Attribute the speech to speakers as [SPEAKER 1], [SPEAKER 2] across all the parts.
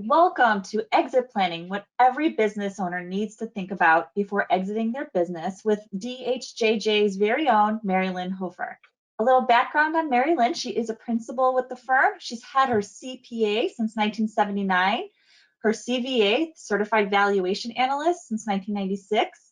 [SPEAKER 1] welcome to Exit Planning, what every business owner needs to think about before exiting their business with DHJJ's very own Mary Lynn Hoffer. A little background on Mary Lynn: she is a principal with the firm. She's had her CPA since 1979, her CVA, Certified Valuation Analyst, since 1996,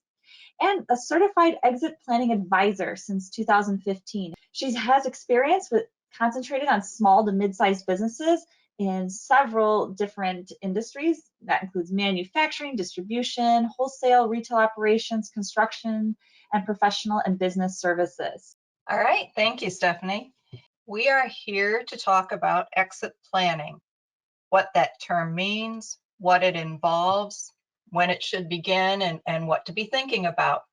[SPEAKER 1] and a Certified Exit Planning Advisor since 2015. She has experience concentrated on small to mid-sized businesses in several different industries. That includes manufacturing, distribution, wholesale, retail operations, construction, and professional and business services.
[SPEAKER 2] All right, thank you, Stephanie. We are here to talk about exit planning, what that term means, what it involves, when it should begin, and what to be thinking about.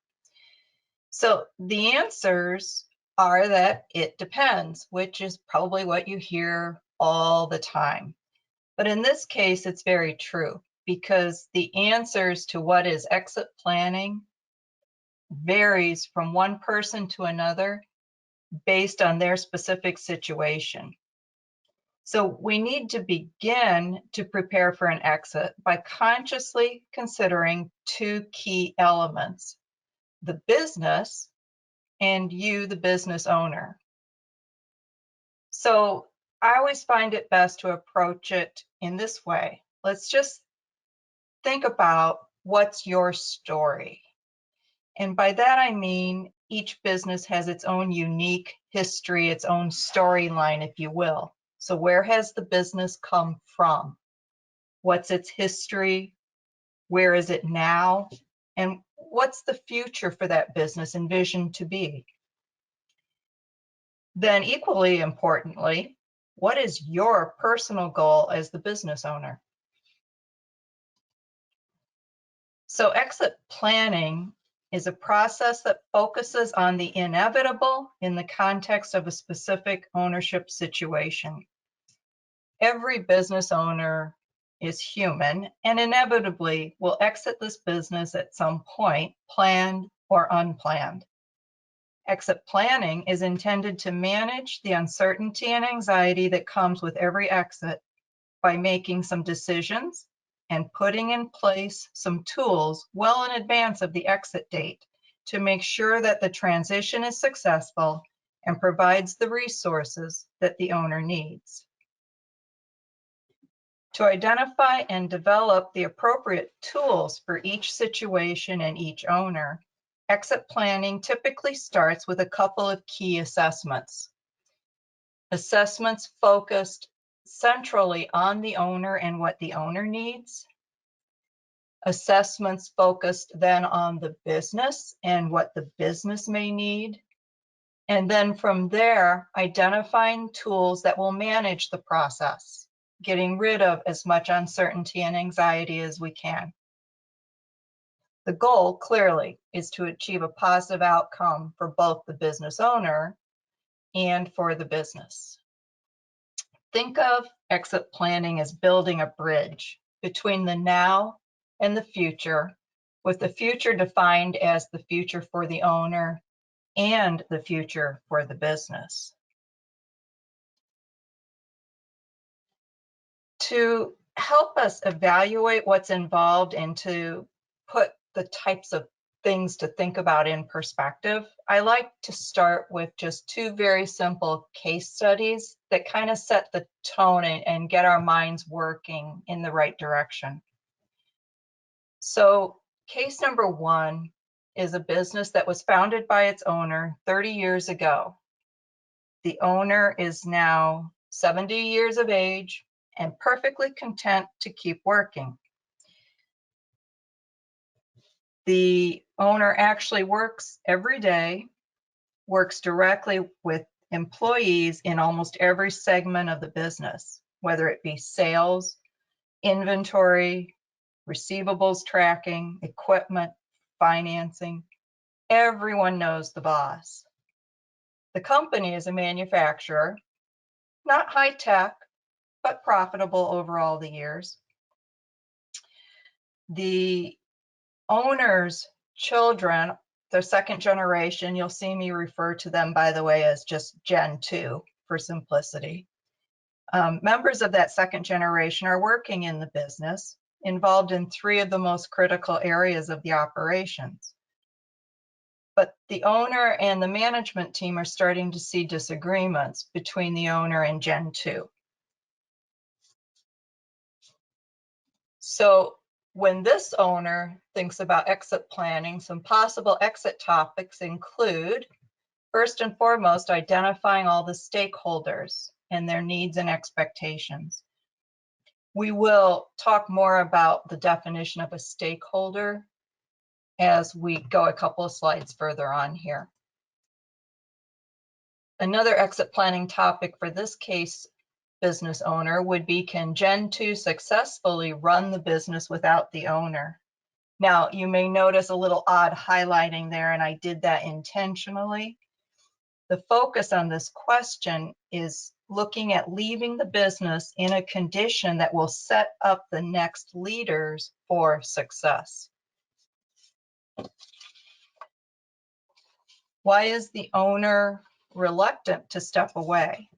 [SPEAKER 2] So the answers are that it depends, which is probably what you hear all the time. But in this case, it's very true, because the answers to what is exit planning varies from one person to another based on their specific situation. So we need to begin to prepare for an exit by consciously considering two key elements: the business and you, the business owner. So I always find it best to approach it in this way. Let's just think about what's your story. And by that I mean each business has its own unique history, its own storyline, if you will. So where has the business come from? What's its history? Where is it now? And what's the future for that business envisioned to be? Then equally importantly, what is your personal goal as the business owner? So exit planning is a process that focuses on the inevitable in the context of a specific ownership situation. Every business owner is human and inevitably will exit this business at some point, planned or unplanned. Exit planning is intended to manage the uncertainty and anxiety that comes with every exit by making some decisions and putting in place some tools well in advance of the exit date to make sure that the transition is successful and provides the resources that the owner needs. To identify and develop the appropriate tools for each situation and each owner, exit planning typically starts with a couple of key assessments. Assessments focused centrally on the owner and what the owner needs. Assessments focused then on the business and what the business may need. And then from there, identifying tools that will manage the process, getting rid of as much uncertainty and anxiety as we can. The goal, clearly, is to achieve a positive outcome for both the business owner and for the business. Think of exit planning as building a bridge between the now and the future, with the future defined as the future for the owner and the future for the business. To help us evaluate what's involved and to put the types of things to think about in perspective, I like to start with just two very simple case studies that kind of set the tone and get our minds working in the right direction. So case number one is a business that was founded by its owner 30 years ago. The owner is now 70 years of age and perfectly content to keep working. The owner actually works every day, works directly with employees in almost every segment of the business, whether it be sales, inventory, receivables tracking, equipment, financing. Everyone knows the boss. The company is a manufacturer, not high tech, but profitable over all the years. The owner's children, the second generation, you'll see me refer to them, by the way, as just Gen 2 for simplicity. Members of that second generation are working in the business, involved in 3 of the most critical areas of the operations. But the owner and the management team are starting to see disagreements between the owner and Gen 2. So when this owner thinks about exit planning, some possible exit topics include, first and foremost, identifying all the stakeholders and their needs and expectations. We will talk more about the definition of a stakeholder as we go a couple of slides further on here. Another exit planning topic for this case business owner would be, can Gen 2 successfully run the business without the owner? Now, you may notice a little odd highlighting there, and I did that intentionally. The focus on this question is looking at leaving the business in a condition that will set up the next leaders for success. Why is the owner reluctant to step away?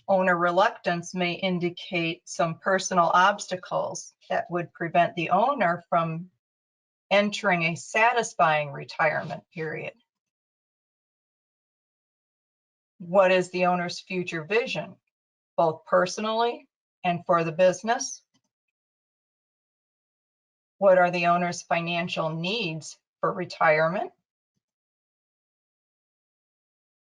[SPEAKER 2] Owner reluctance may indicate some personal obstacles that would prevent the owner from entering a satisfying retirement period. What is the owner's future vision, both personally and for the business? What are the owner's financial needs for retirement?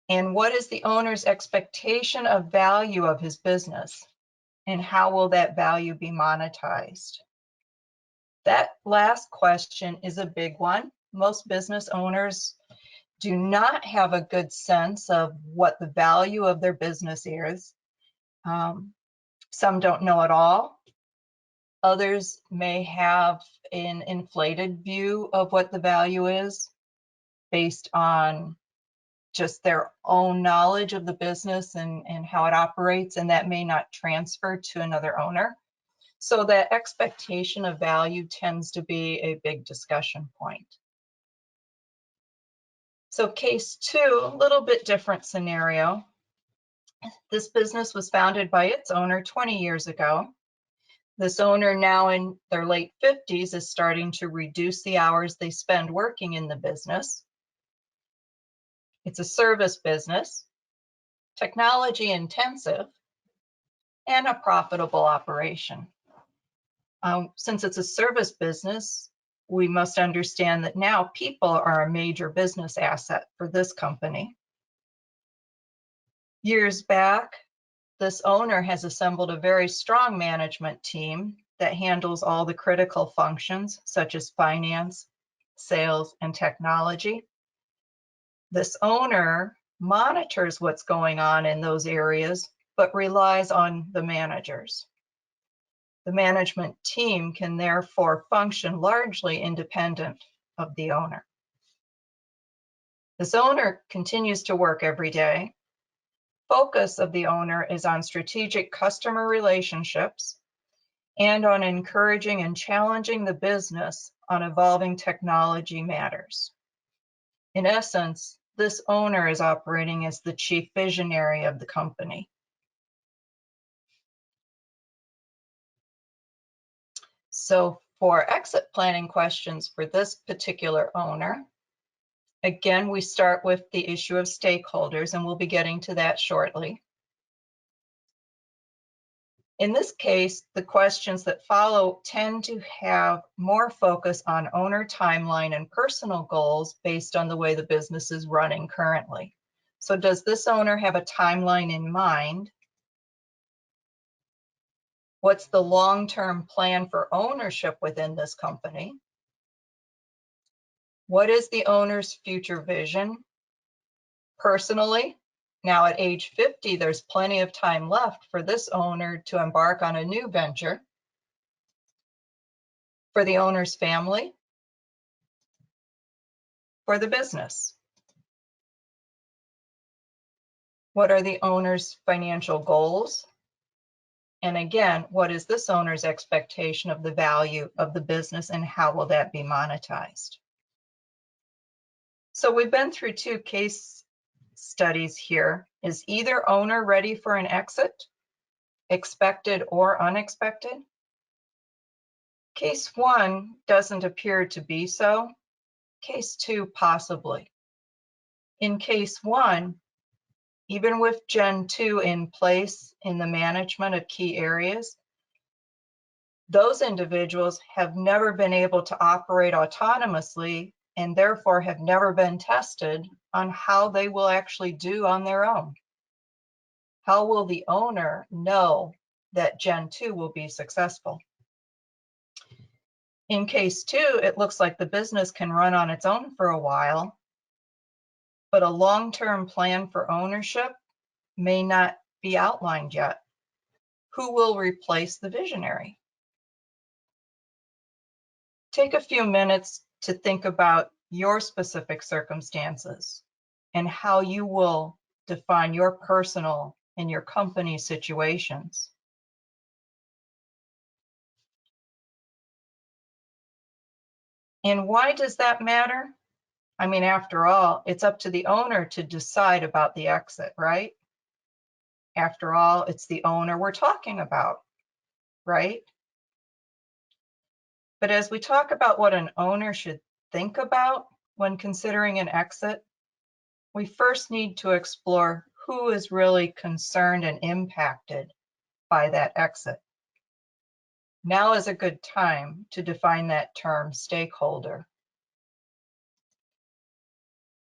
[SPEAKER 2] And what is the owner's expectation of value of his business? And how will that value be monetized? That last question is a big one. Most business owners do not have a good sense of what the value of their business is. Some don't know at all. Others may have an inflated view of what the value is based on just their own knowledge of the business and how it operates, and that may not transfer to another owner. So that expectation of value tends to be a big discussion point. So case 2, a little bit different scenario. This business was founded by its owner 20 years ago. This owner, now in their late 50s, is starting to reduce the hours they spend working in the business. It's a service business, technology intensive, and a profitable operation. Since it's a service business, we must understand that now people are a major business asset for this company. Years back, this owner has assembled a very strong management team that handles all the critical functions such as finance, sales, and technology. This owner monitors what's going on in those areas, but relies on the managers. The management team can therefore function largely independent of the owner. This owner continues to work every day. Focus of the owner is on strategic customer relationships and on encouraging and challenging the business on evolving technology matters. In essence, this owner is operating as the chief visionary of the company. So for exit planning questions for this particular owner, again, we start with the issue of stakeholders, and we'll be getting to that shortly. In this case, the questions that follow tend to have more focus on owner timeline and personal goals based on the way the business is running currently. So does this owner have a timeline in mind? What's the long-term plan for ownership within this company? What is the owner's future vision? Personally, now at age 50, there's plenty of time left for this owner to embark on a new venture. For the owner's family, for the business. What are the owner's financial goals? And again, what is this owner's expectation of the value of the business and how will that be monetized? So we've been through 2 case studies here. Is either owner ready for an exit? expected or unexpected? Case 1 doesn't appear to be so. Case 2, possibly. In case 1, even with Gen 2 in place in the management of key areas, those individuals have never been able to operate autonomously and therefore have never been tested on how they will actually do on their own. How will the owner know that Gen 2 will be successful? In case 2, it looks like the business can run on its own for a while, but a long-term plan for ownership may not be outlined yet. Who will replace the visionary? Take a few minutes to think about your specific circumstances and how you will define your personal and your company situations. And why does that matter? I mean, after all, it's up to the owner to decide about the exit, right? After all, it's the owner we're talking about, right? But as we talk about what an owner should think about when considering an exit, we first need to explore who is really concerned and impacted by that exit. Now is a good time to define that term, stakeholder.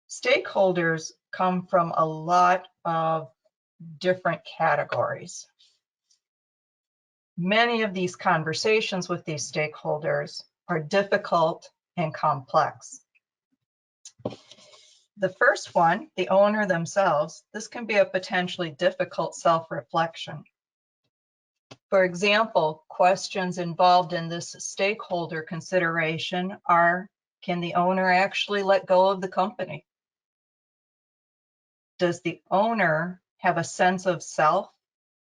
[SPEAKER 2] Stakeholders come from a lot of different categories. Many of these conversations with these stakeholders are difficult and complex. The first one, the owner themselves, this can be a potentially difficult self-reflection. For example, questions involved in this stakeholder consideration are, can the owner actually let go of the company? Does the owner have a sense of self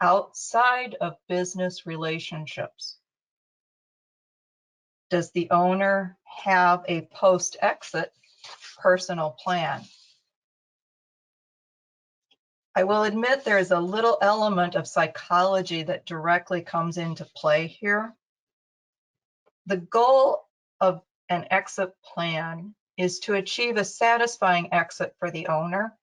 [SPEAKER 2] outside of business relationships? Does the owner have a post-exit personal plan? I will admit there is a little element of psychology that directly comes into play here. The goal of an exit plan is to achieve a satisfying exit for the owner.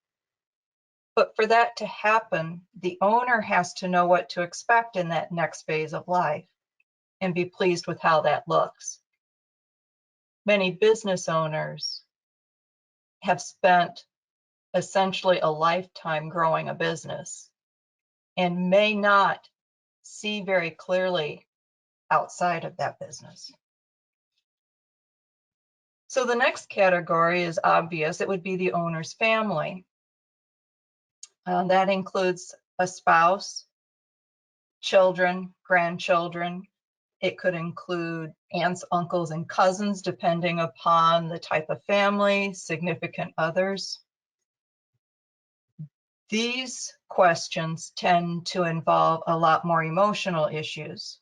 [SPEAKER 2] But for that to happen, the owner has to know what to expect in that next phase of life and be pleased with how that looks. Many business owners have spent essentially a lifetime growing a business and may not see very clearly outside of that business. So the next category is obvious. It would be the owner's family. That includes a spouse, children, grandchildren. It could include aunts, uncles, and cousins, depending upon the type of family, significant others. These questions tend to involve a lot more emotional issues.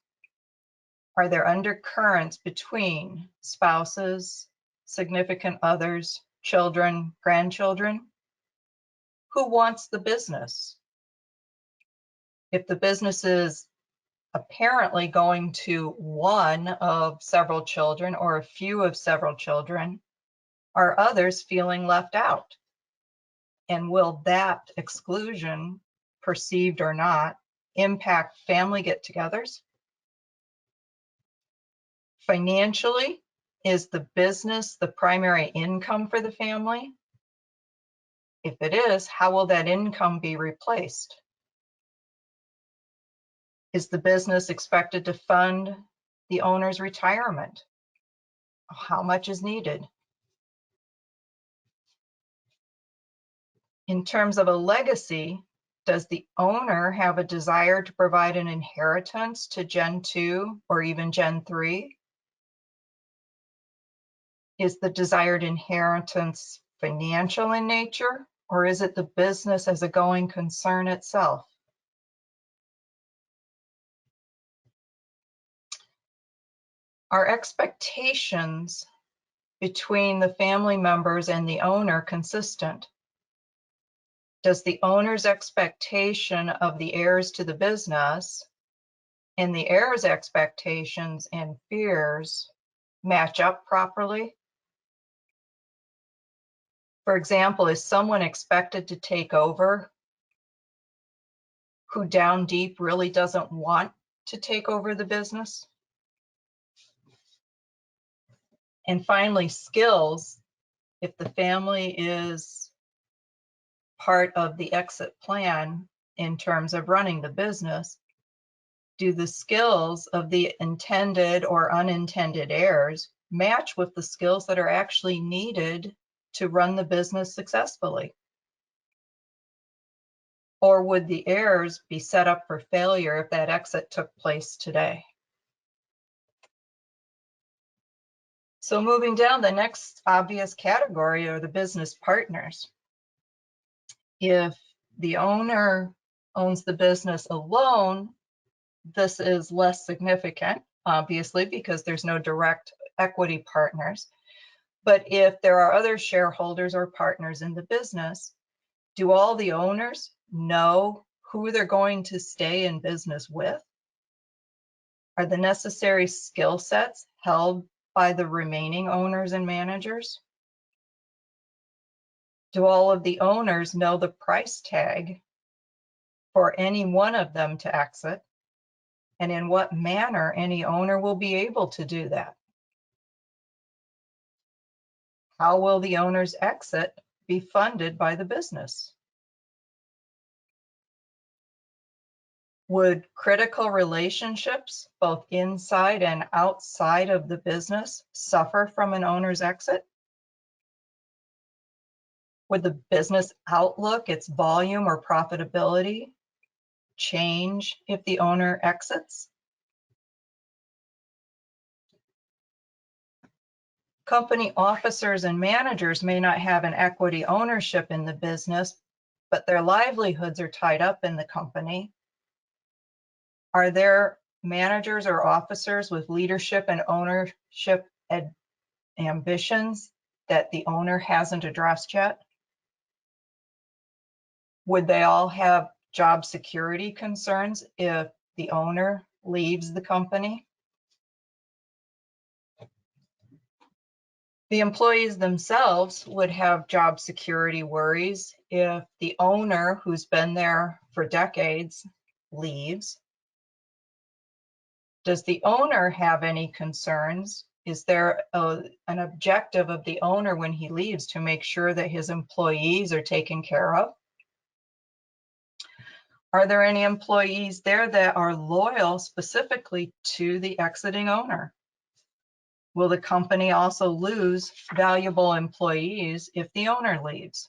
[SPEAKER 2] Are there undercurrents between spouses, significant others, children, grandchildren? Who wants the business? If the business is apparently going to one of several children or a few of several children, are others feeling left out? And will that exclusion, perceived or not, impact family get-togethers? Financially, is the business the primary income for the family? If it is, how will that income be replaced? Is the business expected to fund the owner's retirement? How much is needed? In terms of a legacy, does the owner have a desire to provide an inheritance to Gen 2 or even Gen 3? Is the desired inheritance financial in nature, or is it the business as a going concern itself? Are expectations between the family members and the owner consistent? Does the owner's expectation of the heirs to the business and the heirs' expectations and fears match up properly. For example, is someone expected to take over who down deep really doesn't want to take over the business? And finally, skills. If the family is part of the exit plan in terms of running the business, do the skills of the intended or unintended heirs match with the skills that are actually needed to run the business successfully? Or would the heirs be set up for failure if that exit took place today? So moving down, the next obvious category are the business partners. If the owner owns the business alone, this is less significant, obviously, because there's no direct equity partners. But if there are other shareholders or partners in the business, do all the owners know who they're going to stay in business with? Are the necessary skill sets held by the remaining owners and managers? Do all of the owners know the price tag for any one of them to exit? And in what manner any owner will be able to do that? How will the owner's exit be funded by the business? Would critical relationships, both inside and outside of the business, suffer from an owner's exit? Would the business outlook, its volume or profitability, change if the owner exits? Company officers and managers may not have an equity ownership in the business, but their livelihoods are tied up in the company. Are there managers or officers with leadership and ownership ambitions that the owner hasn't addressed yet? Would they all have job security concerns if the owner leaves the company? The employees themselves would have job security worries if the owner, who's been there for decades, leaves. Does the owner have any concerns? Is there an objective of the owner when he leaves to make sure that his employees are taken care of? Are there any employees there that are loyal specifically to the exiting owner? Will the company also lose valuable employees if the owner leaves?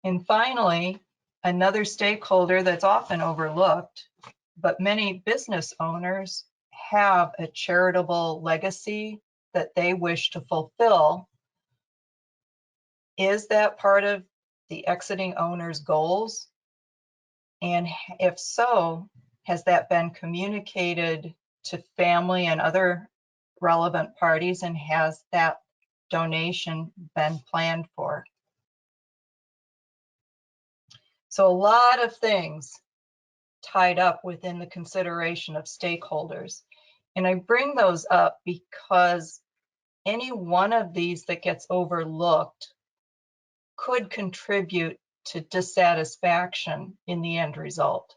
[SPEAKER 2] And finally, another stakeholder that's often overlooked, but many business owners have a charitable legacy that they wish to fulfill. Is that part of the exiting owner's goals? And if so, has that been communicated to family and other relevant parties, and has that donation been planned for? So a lot of things tied up within the consideration of stakeholders. And I bring those up because any one of these that gets overlooked could contribute to dissatisfaction in the end result.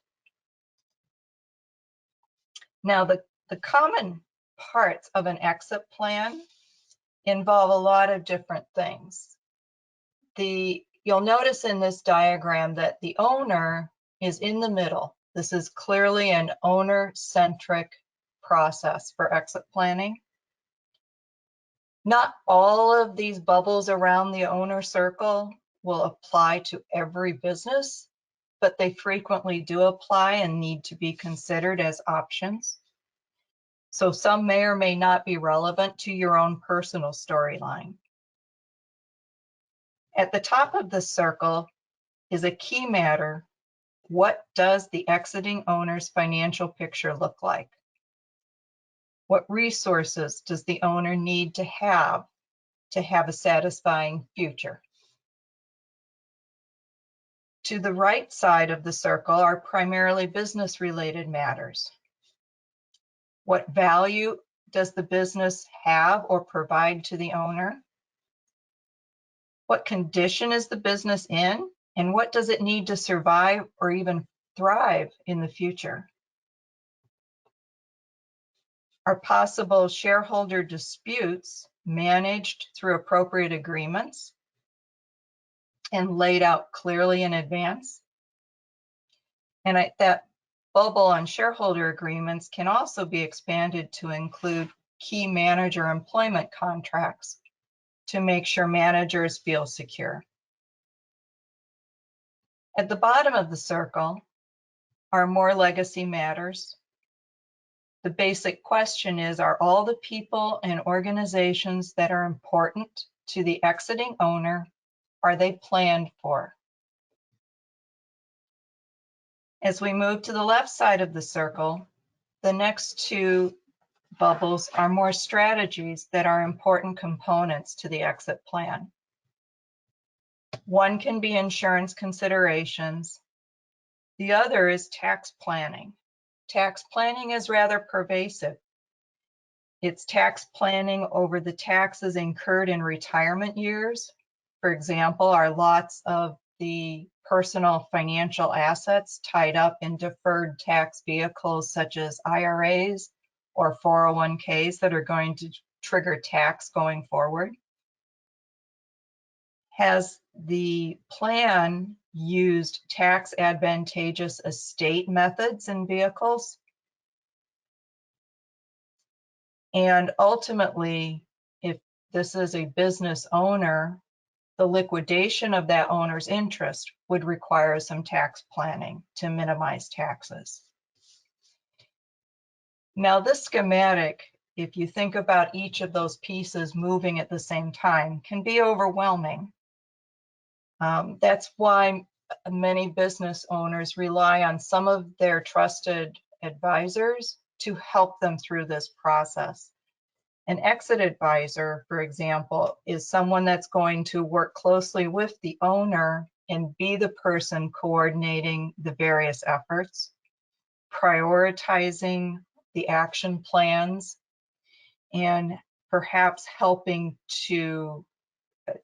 [SPEAKER 2] Now, the common parts of an exit plan involve a lot of different things. You'll notice in this diagram that the owner is in the middle. This is clearly an owner-centric process for exit planning. Not all of these bubbles around the owner circle will apply to every business, but they frequently do apply and need to be considered as options. So some may or may not be relevant to your own personal storyline. At the top of the circle is a key matter. What does the exiting owner's financial picture look like? What resources does the owner need to have a satisfying future? To the right side of the circle are primarily business-related matters. What value does the business have or provide to the owner? What condition is the business in? And what does it need to survive or even thrive in the future? Are possible shareholder disputes managed through appropriate agreements and laid out clearly in advance? And that bubble on shareholder agreements can also be expanded to include key manager employment contracts to make sure managers feel secure. At the bottom of the circle are more legacy matters. The basic question is, are all the people and organizations that are important to the exiting owner, are they planned for? As we move to the left side of the circle, the next two bubbles are more strategies that are important components to the exit plan. One can be insurance considerations. The other is tax planning. Tax planning is rather pervasive. It's tax planning over the taxes incurred in retirement years. For example, are lots of the personal financial assets tied up in deferred tax vehicles such as IRAs or 401ks that are going to trigger tax going forward? Has the plan used tax advantageous estate methods in vehicles? And ultimately, if this is a business owner, the liquidation of that owner's interest would require some tax planning to minimize taxes. Now, this schematic, if you think about each of those pieces moving at the same time, can be overwhelming. That's why many business owners rely on some of their trusted advisors to help them through this process. An exit advisor, for example, is someone that's going to work closely with the owner and be the person coordinating the various efforts, prioritizing the action plans, and perhaps helping to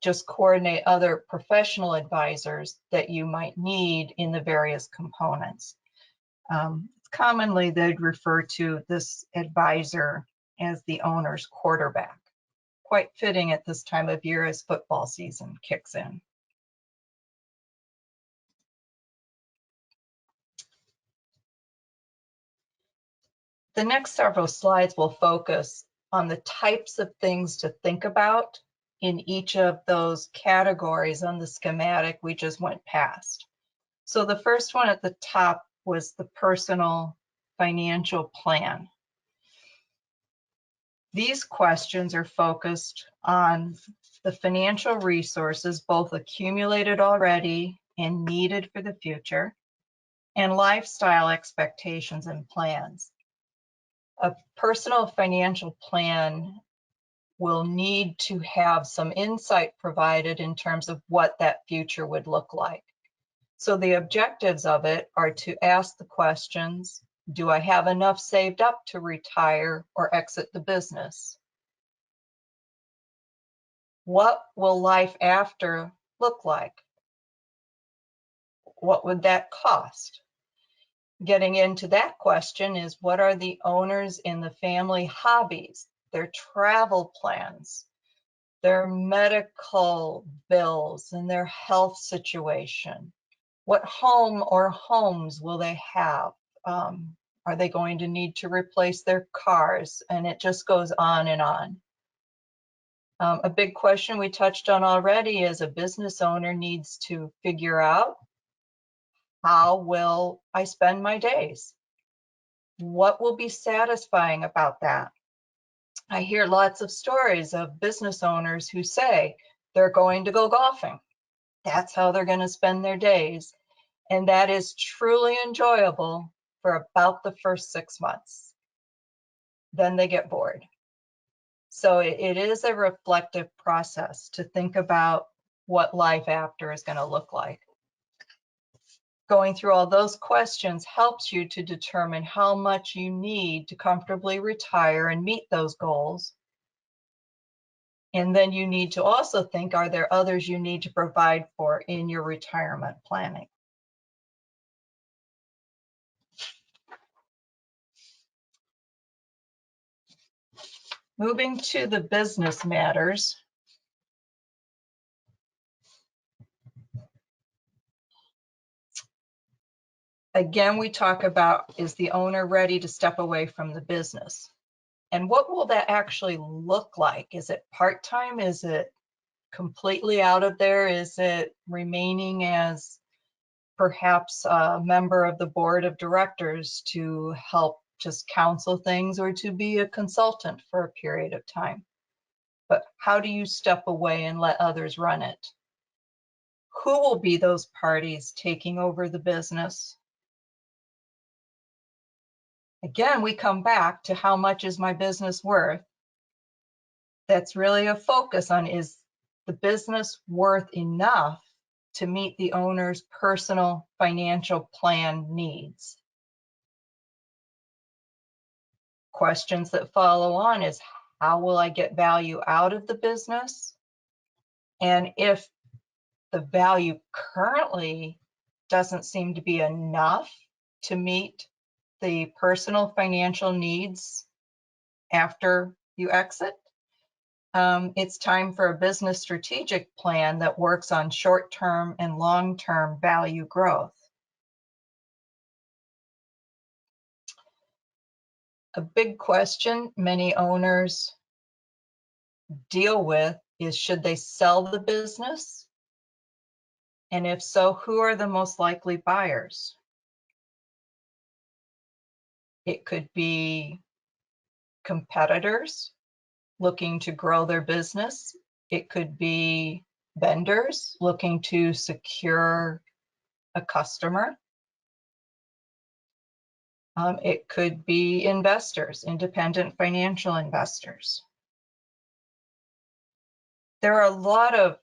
[SPEAKER 2] just coordinate other professional advisors that you might need in the various components. Commonly, they'd refer to this advisor as the owner's quarterback. Quite fitting at this time of year as football season kicks in. The next several slides will focus on the types of things to think about in each of those categories on the schematic we just went past. So the first one at the top was the personal financial plan. These questions are focused on the financial resources, both accumulated already and needed for the future, and lifestyle expectations and plans. A personal financial plan will need to have some insight provided in terms of what that future would look like. So the objectives of it are to ask the questions, do I have enough saved up to retire or exit the business? What will life after look like? What would that cost? Getting into that question is, what are the owners in the family hobbies, their travel plans, their medical bills, and their health situation? What home or homes will they have? Are they going to need to replace their cars? And it just goes on and on. A big question we touched on already is a business owner needs to figure out, how will I spend my days? What will be satisfying about that? I hear lots of stories of business owners who say they're going to go golfing. That's how they're going to spend their days. And that is truly enjoyable for about the first 6 months. Then they get bored. So it is a reflective process to think about what life after is going to look like. Going through all those questions helps you to determine how much you need to comfortably retire and meet those goals. And then you need to also think, are there others you need to provide for in your retirement planning? Moving to the business matters. Again, we talk about, is the owner ready to step away from the business? And what will that actually look like? Is it part-time? Is it completely out of there? Is it remaining as perhaps a member of the board of directors to help just counsel things, or to be a consultant for a period of time? But how do you step away and let others run it? Who will be those parties taking over the business? Again, we come back to how much is my business worth? That's really a focus on, is the business worth enough to meet the owner's personal financial plan needs? Questions that follow on is, how will I get value out of the business? And if the value currently doesn't seem to be enough to meet the personal financial needs after you exit, it's time for a business strategic plan that works on short-term and long-term value growth. A big question many owners deal with is, should they sell the business? And if so, who are the most likely buyers? It could be competitors looking to grow their business. It could be vendors looking to secure a customer. It could be investors, independent financial investors. There are a lot of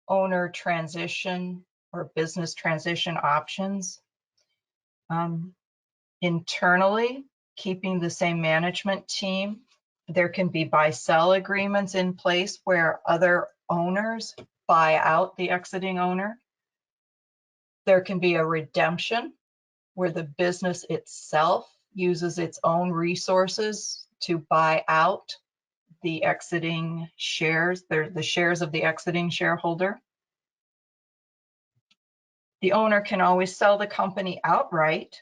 [SPEAKER 2] owner transition or business transition options. Internally, keeping the same management team, there can be buy-sell agreements in place where other owners buy out the exiting owner. There can be a redemption where the business itself uses its own resources to buy out the exiting shares. They're the shares of the exiting shareholder. The owner can always sell the company outright.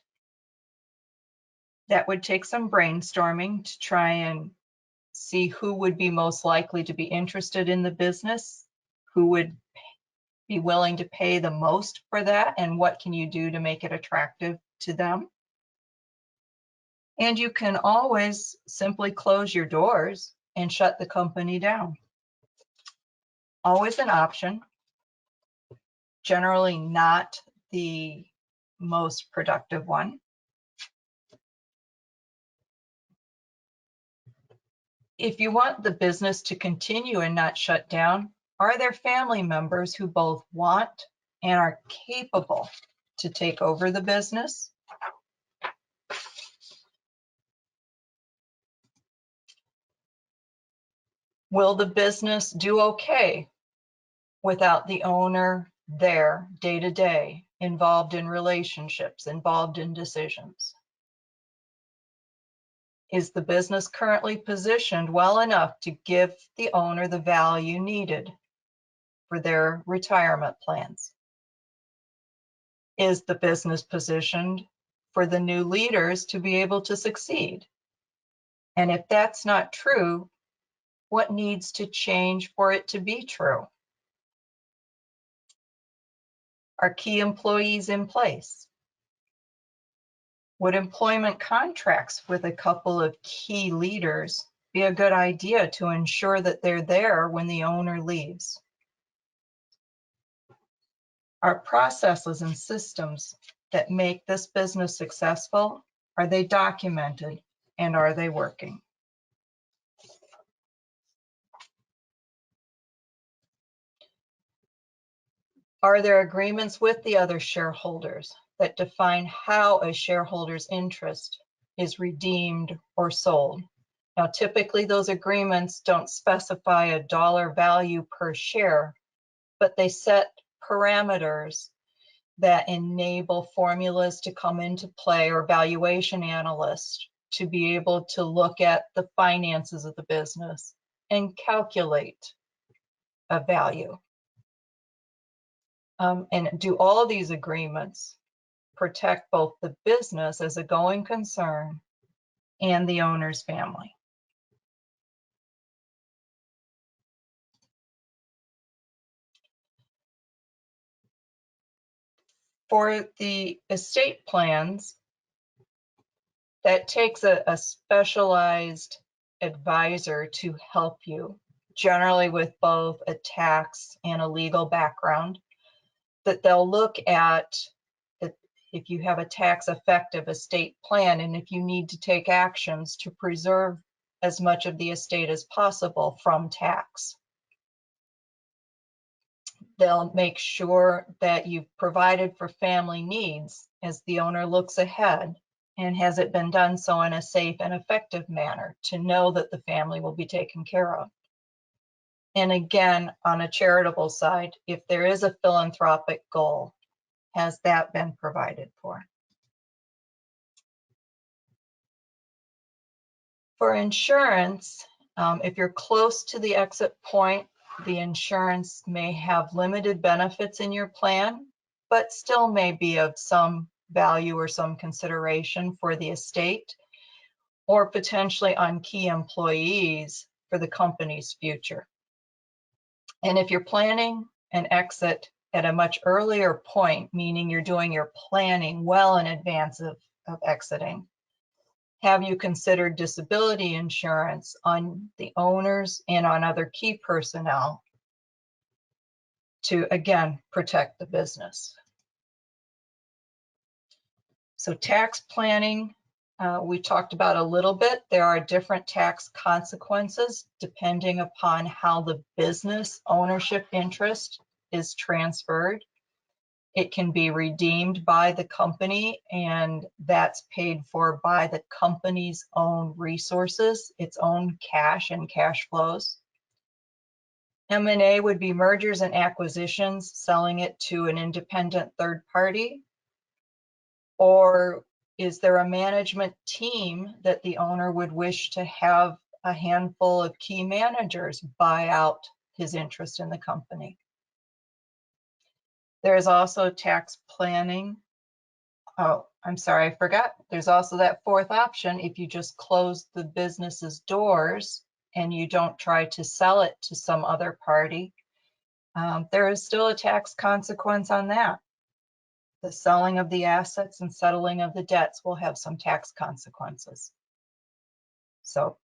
[SPEAKER 2] That would take some brainstorming to try and see who would be most likely to be interested in the business, who would be willing to pay the most for that, and what can you do to make it attractive to them. And you can always simply close your doors and shut the company down. Always an option, generally not the most productive one. If you want the business to continue and not shut down, are there family members who both want and are capable to take over the business? Will the business do okay without the owner there day to day, involved in relationships, involved in decisions? Is the business currently positioned well enough to give the owner the value needed for their retirement plans? Is the business positioned for the new leaders to be able to succeed? And if that's not true, what needs to change for it to be true? Are key employees in place? Would employment contracts with a couple of key leaders be a good idea to ensure that they're there when the owner leaves? Are processes and systems that make this business successful, are they documented and are they working? Are there agreements with the other shareholders that define how a shareholder's interest is redeemed or sold. Now, typically those agreements don't specify a dollar value per share, but they set parameters that enable formulas to come into play, or valuation analysts to be able to look at the finances of the business and calculate a value. And do all of these agreements protect both the business as a going concern and the owner's family? For the estate plans, that takes a specialized advisor to help you, generally with both a tax and a legal background, that they'll look at if you have a tax effective estate plan and if you need to take actions to preserve as much of the estate as possible from tax. They'll make sure that you've provided for family needs as the owner looks ahead, and has it been done so in a safe and effective manner to know that the family will be taken care of. And again, on a charitable side, if there is a philanthropic goal, has that been provided for? For insurance, if you're close to the exit point, the insurance may have limited benefits in your plan, but still may be of some value or some consideration for the estate, or potentially on key employees for the company's future. And if you're planning an exit at a much earlier point, meaning you're doing your planning well in advance of exiting, have you considered disability insurance on the owners and on other key personnel to, again, protect the business? So tax planning, we talked about a little bit. There are different tax consequences depending upon how the business ownership interest is transferred. It can be redeemed by the company, and that's paid for by the company's own resources, its own cash and cash flows. M&A would be mergers and acquisitions, selling it to an independent third party. Or is there a management team that the owner would wish to have a handful of key managers buy out his interest in the company? There is also tax planning. Oh, I'm sorry, I forgot. There's also that fourth option. If you just close the business's doors and you don't try to sell it to some other party, there is still a tax consequence on that. The selling of the assets and settling of the debts will have some tax consequences. So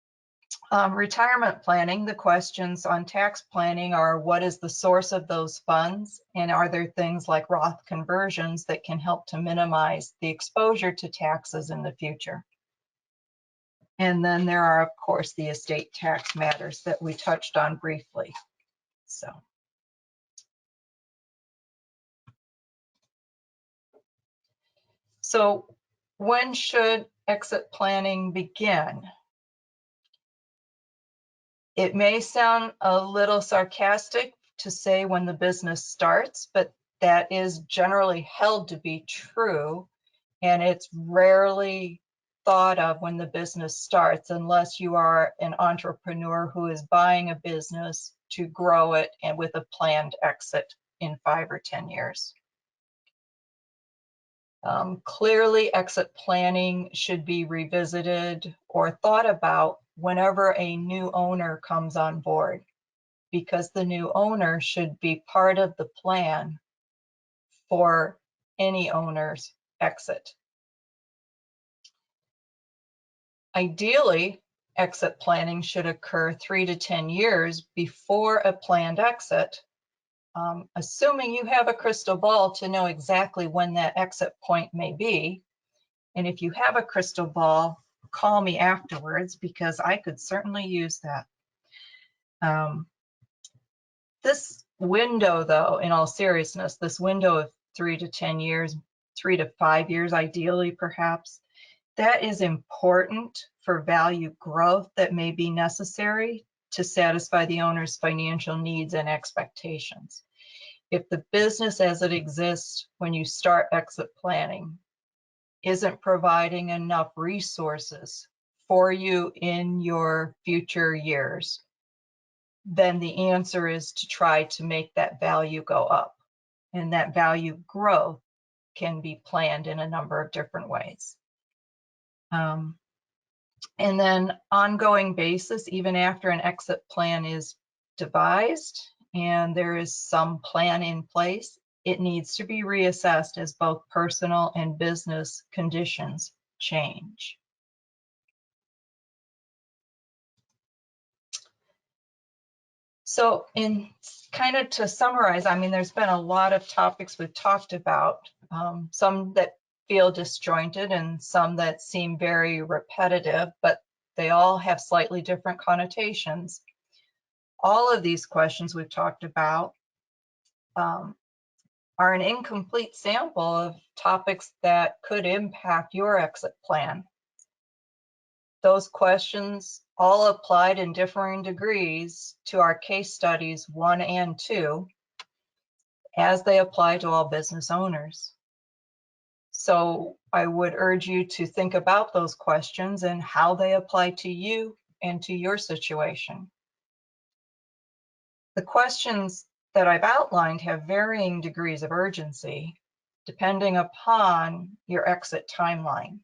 [SPEAKER 2] retirement planning, the questions on tax planning are, what is the source of those funds? And are there things like Roth conversions that can help to minimize the exposure to taxes in the future? And then there are, of course, the estate tax matters that we touched on briefly. So when should exit planning begin? It may sound a little sarcastic to say when the business starts, but that is generally held to be true, and it's rarely thought of when the business starts unless you are an entrepreneur who is buying a business to grow it and with a planned exit in 5 or 10 years. Clearly, exit planning should be revisited or thought about whenever a new owner comes on board, because the new owner should be part of the plan for any owner's exit. Ideally, exit planning should occur 3 to 10 years before a planned exit, assuming you have a crystal ball to know exactly when that exit point may be. And if you have a crystal ball, call me afterwards, because I could certainly use that. This window, though, in all seriousness, this window of 3 to 10 years 3 to 5 years, ideally, perhaps. That is important for value growth that may be necessary to satisfy the owner's financial needs and expectations. If the business as it exists when you start exit planning isn't providing enough resources for you in your future years, then the answer is to try to make that value go up. And that value growth can be planned in a number of different ways. And then ongoing basis, even after an exit plan is devised and there is some plan in place, it needs to be reassessed as both personal and business conditions change. So in kind of to summarize, I mean, there's been a lot of topics we've talked about, some that feel disjointed and some that seem very repetitive, but they all have slightly different connotations. All of these questions we've talked about are an incomplete sample of topics that could impact your exit plan. Those questions all applied in differing degrees to our case studies 1 and 2 as they apply to all business owners. So I would urge you to think about those questions and how they apply to you and to your situation. The questions that I've outlined have varying degrees of urgency depending upon your exit timeline.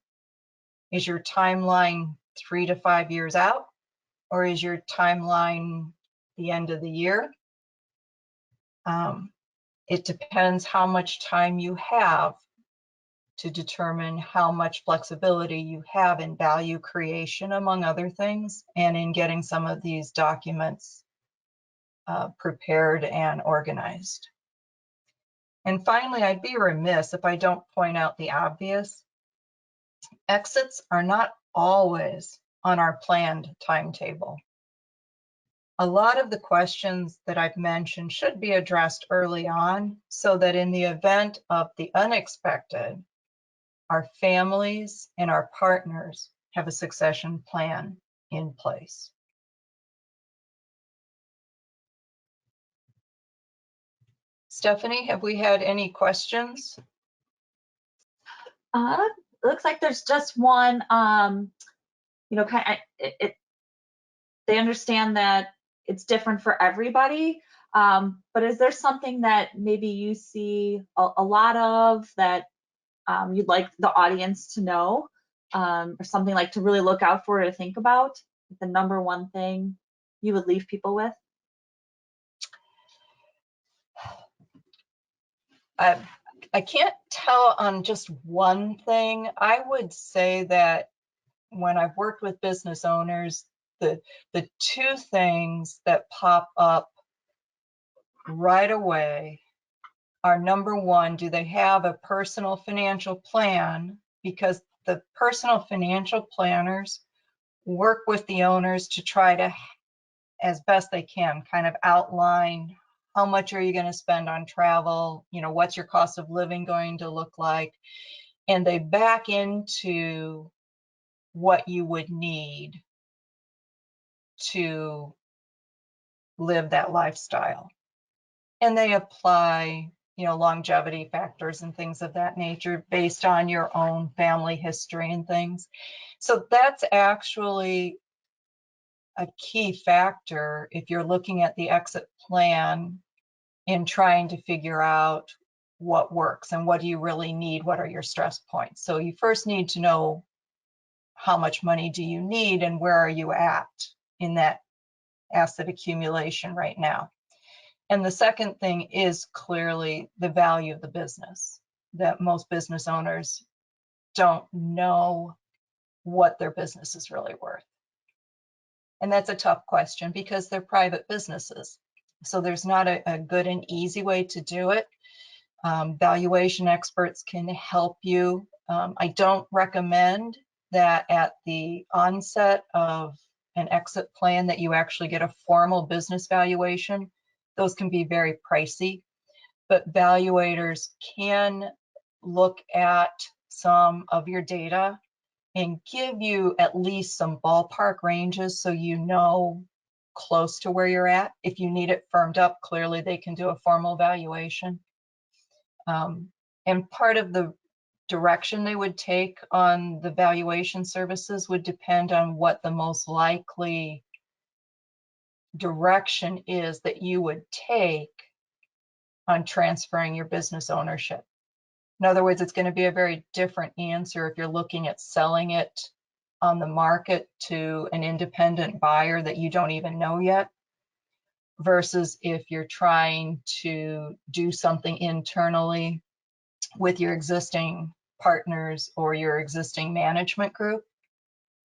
[SPEAKER 2] Is your timeline 3 to 5 years out, or is your timeline the end of the year? It depends how much time you have to determine how much flexibility you have in value creation, among other things, and in getting some of these documents prepared and organized. And finally, I'd be remiss if I don't point out the obvious. Exits are not always on our planned timetable. A lot of the questions that I've mentioned should be addressed early on so that in the event of the unexpected, our families and our partners have a succession plan in place. Stephanie, have we had any questions?
[SPEAKER 1] It looks like there's just one. You know, they understand that it's different for everybody, but is there something that maybe you see a lot of that you'd like the audience to know, or something like to really look out for or to think about? The number one thing you would leave people with?
[SPEAKER 2] I can't tell on just one thing. I would say that when I've worked with business owners, the two things that pop up right away are, number one, do they have a personal financial plan? Because the personal financial planners work with the owners to try to, as best they can, kind of outline how much are you going to spend on travel, you know, what's your cost of living going to look like, and they back into what you would need to live that lifestyle. And they apply, you know, longevity factors and things of that nature based on your own family history and things. So that's actually a key factor if you're looking at the exit plan in trying to figure out what works and what do you really need, what are your stress points. So you first need to know how much money do you need and where are you at in that asset accumulation right now. And the second thing is clearly the value of the business, that most business owners don't know what their business is really worth. And that's a tough question because they're private businesses. So there's not a good and easy way to do it. Valuation experts can help you. I don't recommend that at the onset of an exit plan that you actually get a formal business valuation. Those can be very pricey, but valuators can look at some of your data and give you at least some ballpark ranges so you know close to where you're at. If you need it firmed up, clearly they can do a formal valuation. And part of the direction they would take on the valuation services would depend on what the most likely direction is that you would take on transferring your business ownership. In other words, it's going to be a very different answer if you're looking at selling it on the market to an independent buyer that you don't even know yet, versus if you're trying to do something internally with your existing partners or your existing management group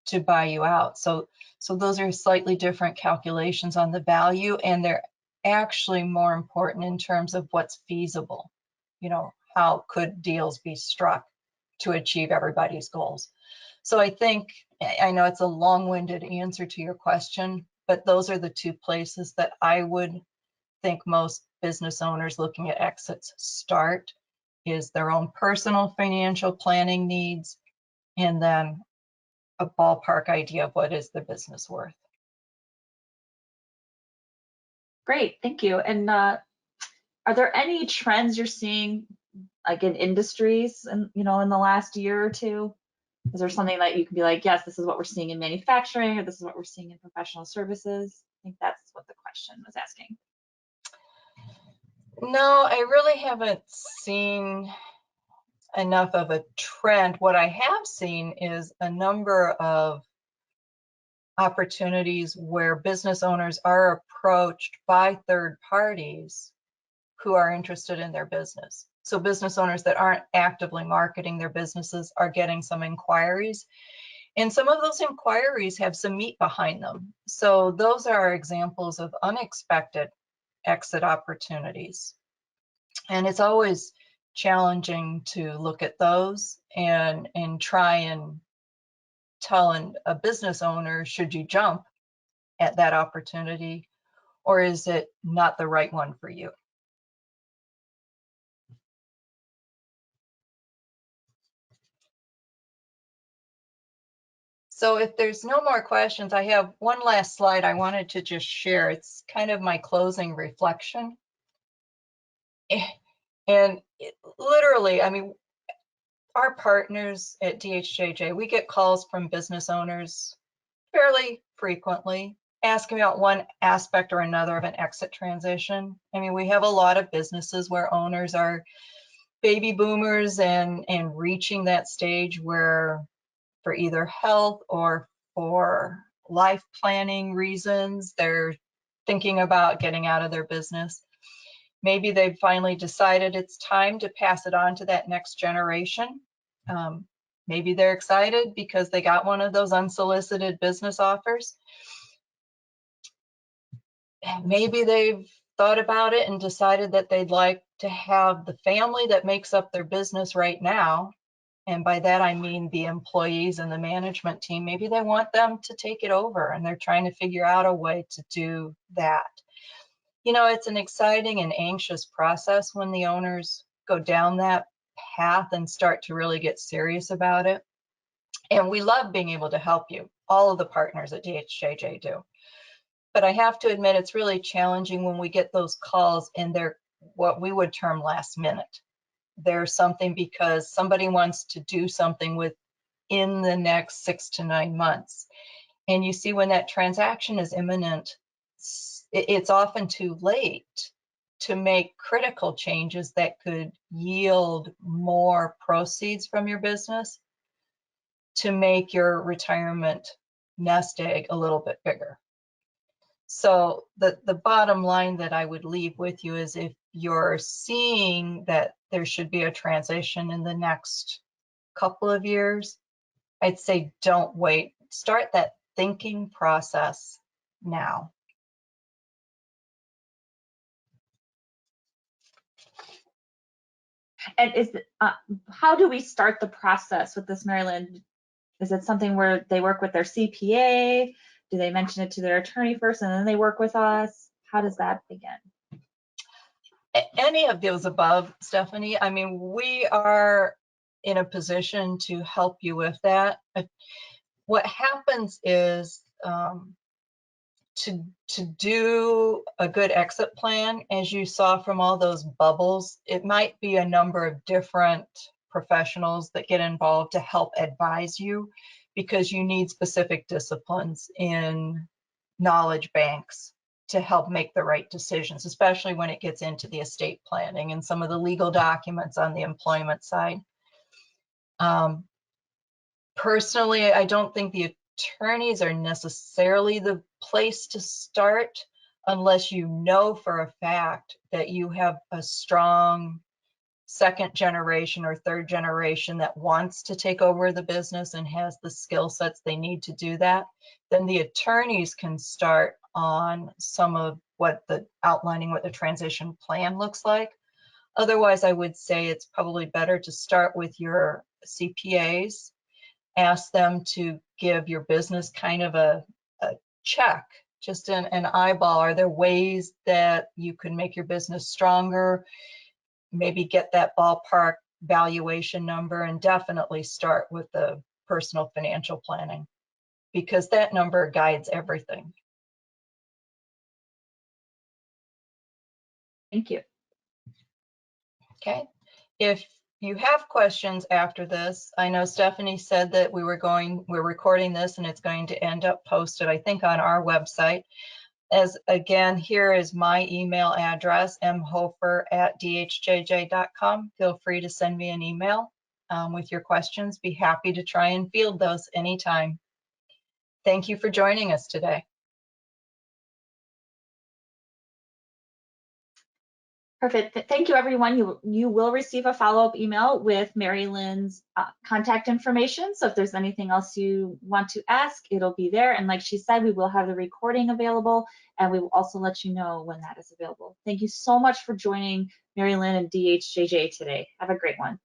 [SPEAKER 2] to buy you out. So those are slightly different calculations on the value, and they're actually more important in terms of what's feasible. You know, how could deals be struck to achieve everybody's goals? So I think, I know it's a long-winded answer to your question, but those are the two places that I would think most business owners looking at exits start, is their own personal financial planning needs, and then a ballpark idea of what is the business worth.
[SPEAKER 1] Great, thank you. And are there any trends you're seeing, like in industries, and in the last year or two? Is there something that you can be like, yes, this is what we're seeing in manufacturing, or this is what we're seeing in professional services? I think that's what the question was asking.
[SPEAKER 2] No, I really haven't seen enough of a trend. What I have seen is a number of opportunities where business owners are approached by third parties who are interested in their business. So business owners that aren't actively marketing their businesses are getting some inquiries. And some of those inquiries have some meat behind them. So those are examples of unexpected exit opportunities. And it's always challenging to look at those and try and tell a business owner, should you jump at that opportunity, or is it not the right one for you? So if there's no more questions, I have one last slide I wanted to just share. It's kind of my closing reflection. And literally, I mean, our partners at DHJJ, we get calls from business owners fairly frequently asking about one aspect or another of an exit transition. I mean, we have a lot of businesses where owners are baby boomers and reaching that stage where, for either health or for life planning reasons, they're thinking about getting out of their business. Maybe they've finally decided it's time to pass it on to that next generation. Maybe they're excited because they got one of those unsolicited business offers. Maybe they've thought about it and decided that they'd like to have the family that makes up their business right now, and by that I mean the employees and the management team, maybe they want them to take it over and they're trying to figure out a way to do that. You know, it's an exciting and anxious process when the owners go down that path and start to really get serious about it. And we love being able to help you. All of the partners at DHJJ do. But I have to admit, it's really challenging when we get those calls and they're what we would term last minute. There's something because somebody wants to do something within the next 6 to 9 months. And you see, when that transaction is imminent, it's often too late to make critical changes that could yield more proceeds from your business to make your retirement nest egg a little bit bigger. So the bottom line that I would leave with you is, if you're seeing that there should be a transition in the next couple of years, I'd say don't wait. Start that thinking process now.
[SPEAKER 1] And how do we start the process with this, Mary Lynn? Is it something where they work with their CPA? Do they mention it to their attorney first and then they work with us? How does that begin?
[SPEAKER 2] any of those above, Stephanie, I mean, we are in a position to help you with that. What happens is to do a good exit plan, as you saw from all those bubbles, it might be a number of different professionals that get involved to help advise you, because you need specific disciplines in knowledge banks to help make the right decisions, especially when it gets into the estate planning and some of the legal documents on the employment side. Personally, I don't think the attorneys are necessarily the place to start unless you know for a fact that you have a strong second generation or third generation that wants to take over the business and has the skill sets they need to do that. Then the attorneys can start on some of outlining what the transition plan looks like. Otherwise, I would say it's probably better to start with your CPAs, ask them to give your business kind of a check, just an eyeball. Are there ways that you can make your business stronger? Maybe get that ballpark valuation number, and definitely start with the personal financial planning, because that number guides everything.
[SPEAKER 1] Thank you.
[SPEAKER 2] Okay. If you have questions after this, I know Stephanie said that we're recording this and it's going to end up posted, I think, on our website. As again, here is my email address, mhofer@dhjj.com. Feel free to send me an email with your questions. Be happy to try and field those anytime. Thank you for joining us today.
[SPEAKER 1] Perfect. Thank you, everyone. You will receive a follow-up email with Mary Lynn's contact information. So if there's anything else you want to ask, it'll be there. And like she said, we will have the recording available, and we will also let you know when that is available. Thank you so much for joining Mary Lynn and DHJJ today. Have a great one.